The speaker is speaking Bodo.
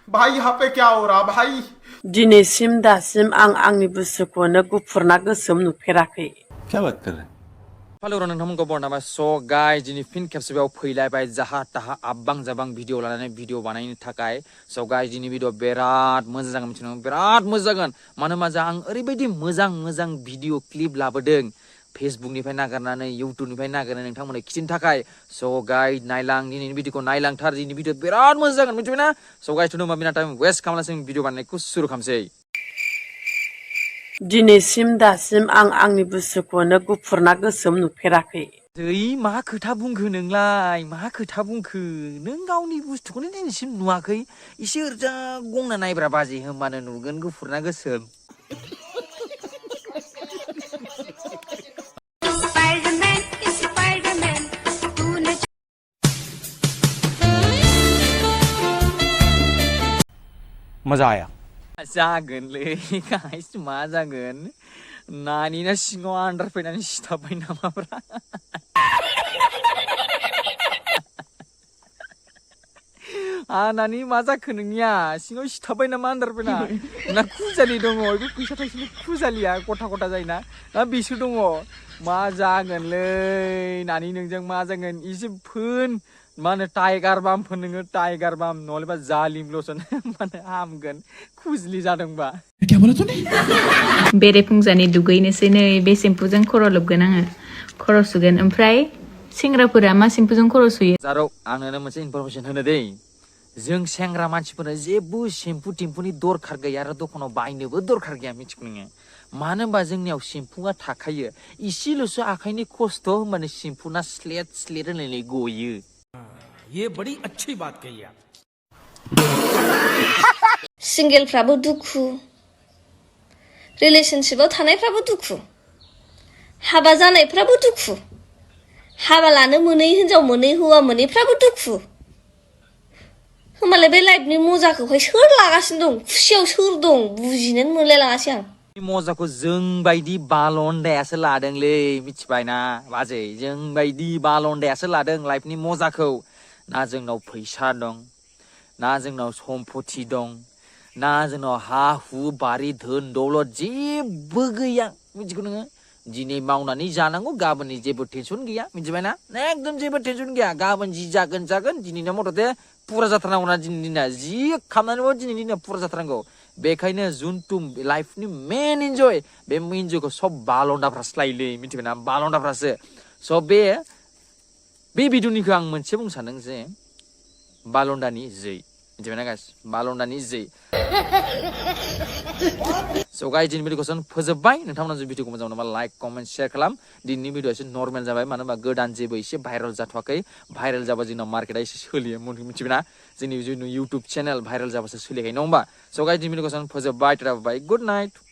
भाई यहाँ पे क्या हो रहा भाई? दिनैसिम दासिम आं आंनि बुस्थुखौनो गुफुरना गोसोम नुफेराखै। क्या बात कर रहे हैं? Hello नोंथांमोनखौ बरनामा so guys दिनै फिन खेबसेबाव फैलायबाय जाहा ताहा आबां जाबां भिडिअ लानानै भिडिअ बानायनो थाखाय so guys दिनै भिडिअ बिराद मोजां जागोन मिथिनो बिराद मोजां जागोन मानो होनबा आं ओरैबायदि मोजां भिडिअ क्लिप लाबोदों फेसबुकनिफ्राय नागारनानै इउटुबनिफ्राय नागारनानै नोंथांमोननो खिथिनो थाखाय so guys नायलां दिनैनि भिडिअखौ नायलांथार दिनैनि भिडिअ बिराद मोजां जागोन मिथिबायना so guys थ' होनबा बिना टाइम वेस्ट खालामालासिनो भिडिअ बानायनायखौ सुरु खालामसै। दिनैसिम दासिम आं आंनि बुस्थुखौनो गुफुरना गोसोम नुफेराखै। मा खोथा बुंखो नोंलाय मा खोथा बुंखो नों गावनि बुस्थुखौनो दिनैसिम नुवाखै एसे ओरजा गंना नायब्रा बाजै होमबानो नुगोन गुफुरना गोसोम। मजा आया। जागोनलै गाइस मा जागोन नानिना सिङाव आन्दार फैनानै सिथाबबाय नामाब्रा नानि मा जाखो नोंनिया सिङाव सिथाबबाय नामा आन्दार फैना ना खुजालि दङ बेबो फैसा थाइसेनि खुजालिया गथा गथा जायोना ना बेसो दङ मा जागोनलै नानि नोंजों मा जागोन एसे फोन मा होनो टाइगार बाम फोन नोङो टाइगार बाम नहलेबा जालिम लसन माने हामगोन खुजलि जादोंबा। बेरेफुंजानि दुगैनोसै नै बे सेम्पुजों खर' लोबगोन आङो खर' सुगोन ओमफ्राय सेंग्राफोरा मा सेम्पुजों खर' सुयो? जारौ आंनो मोनसे इनफरमेसन होनो दै जों सेंग्रा मानसिफोरा जेबो सेम्पु टेम्पुनि दरखार गैया आरो दखानाव बायनोबो दरखार गैया मिथिगौ नोङो मानो होनबा जोंनियाव सेम्पुआ थाखायो इसेल'सो आखाइनि खस्थ' होनबानो सेम्पुना स्लेट स्लेट होनलायनाय गयो। ये बड़ी अच्छी बात कही आप। सिंगेलफ्राबो दुखु रिलेशनशिपआव थानायफ्राबो दुखु हाबा जानायफ्राबो दुखु हाबा लानो मोनै हिनजाव मोनै हौवा मोनैफ्राबो दुखु होमबालाय बे लाइफनि मजाखौहाय सोर लागासिनो दं खुसियाव सोर दं बुजिनोनो मोनलायलाङासै आं। मजाखौ जों बायदि बालन्दायासो लादोंलै मिथिबायना बाजै जों बायदि बालन्दायासो लादों लाइफनि मजाखौ ना जोंनाव फैसा दं ना जोंनाव सम्पति दं ना जोंनाव हा हु बारि धोन दौलत जेबो गैया मिथिगौ नोङो दिनै मावनानै जानांगौ गाबोननि जेबो टेनसन गैया मिथिबायना एकदम जेबो टेनसन गैया गाबोन जि जागोन दिनैना मथ'थे पुरा जाथारनांगौ ना दिनैनि दिना जि खालामनानैबो दिनैनि दिना पुरा जाथारनांगौ बेखायनो जुनथु लाइफनि मेन इन्जय बे इन्जयखौ सब बालन्दाफ्रासो लायोलै मिथिबायना बालन्दाफ्रासो स' बे भिडिअनिखौ आं मोनसे बुंनो सानदों जे बालन्दानि जै मिथिबायना गाइस बालन्दानि जै स' गाइस दिनैनि भिडिअखौ फोजोबबाय नोंथांमोना जुदि भिडिअखौ मोजां मोनोबा लाइक कमेन्ट शेयार खालाम दिनैनि भिडिअ एसे नर्मेल जाबाय मानो होनबा गोदान जेबो एसे भाइरेल जाथ'वाखै भाइरेल जाबा जोंनाव मार्केटआ एसे सोलियो मिथिबायना जोंनि इउटुब चेनेल भाइरेल जाबासो सोलिखायो नङा होमबा स' गाइस दिनैनि भिडिअखौ फोजोबबाय गुड नाइट।